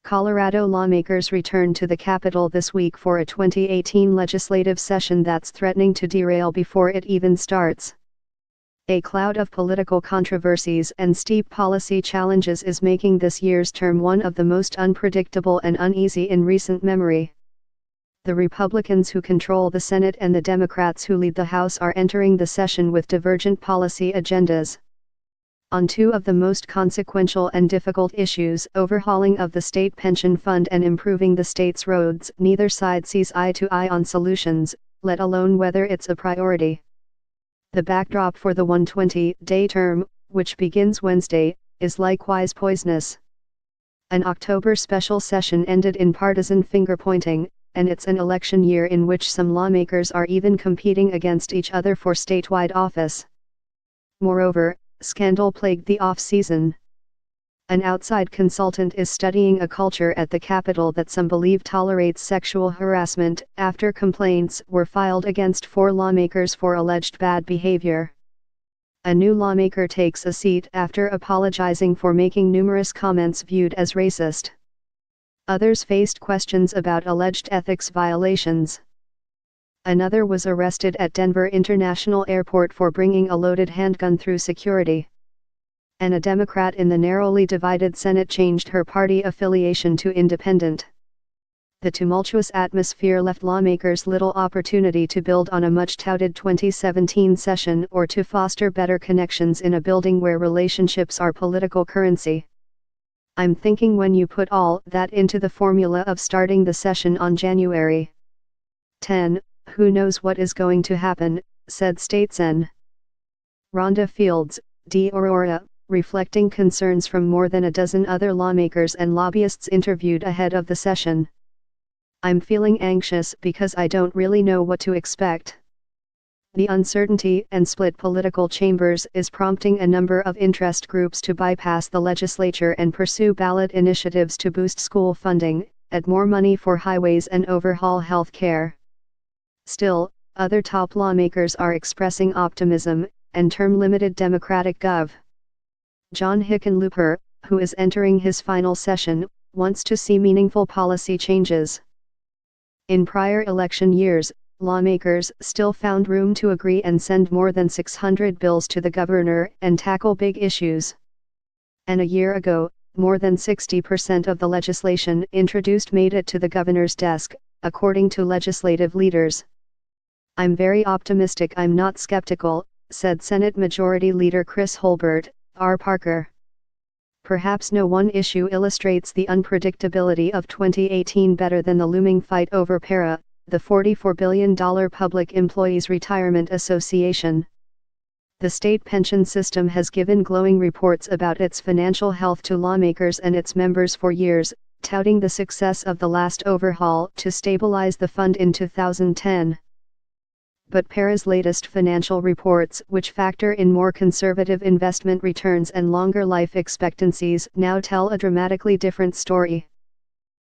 Colorado lawmakers return to the Capitol this week for a 2018 legislative session that's threatening to derail before it even starts. A cloud of political controversies and steep policy challenges is making this year's term one of the most unpredictable and uneasy in recent memory. The Republicans who control the Senate and the Democrats who lead the House are entering the session with divergent policy agendas. On two of the most consequential and difficult issues, overhauling of the state pension fund and improving the state's roads, neither side sees eye to eye on solutions, let alone whether it's a priority. The backdrop for the 120-day term, which begins Wednesday, is likewise poisonous. An October special session ended in partisan finger-pointing, and it's an election year in which some lawmakers are even competing against each other for statewide office. Moreover, scandal plagued the off-season. An outside consultant is studying a culture at the Capitol that some believe tolerates sexual harassment, after complaints were filed against 4 lawmakers for alleged bad behavior. A new lawmaker takes a seat after apologizing for making numerous comments viewed as racist. Others faced questions about alleged ethics violations. Another was arrested at Denver International Airport for bringing a loaded handgun through security. And a Democrat in the narrowly divided Senate changed her party affiliation to independent. The tumultuous atmosphere left lawmakers little opportunity to build on a much-touted 2017 session or to foster better connections in a building where relationships are political currency. I'm thinking when you put all that into the formula of starting the session on January 10, who knows what is going to happen, said State Sen. Rhonda Fields, D. Aurora, reflecting concerns from more than a dozen other lawmakers and lobbyists interviewed ahead of the session. I'm feeling anxious because I don't really know what to expect. The uncertainty and split political chambers is prompting a number of interest groups to bypass the legislature and pursue ballot initiatives to boost school funding, add more money for highways and overhaul health care. Still, other top lawmakers are expressing optimism, and term-limited Democratic Gov. John Hickenlooper, who is entering his final session, wants to see meaningful policy changes. In prior election years, lawmakers still found room to agree and send more than 600 bills to the governor and tackle big issues. And a year ago, more than 60% of the legislation introduced made it to the governor's desk, according to legislative leaders. I'm very optimistic, I'm not skeptical, said Senate Majority Leader Chris Holbert, R. Parker. Perhaps no one issue illustrates the unpredictability of 2018 better than the looming fight over PARA, the $44 billion Public Employees Retirement Association. The state pension system has given glowing reports about its financial health to lawmakers and its members for years, touting the success of the last overhaul to stabilize the fund in 2010. But PARA's latest financial reports, which factor in more conservative investment returns and longer life expectancies, now tell a dramatically different story.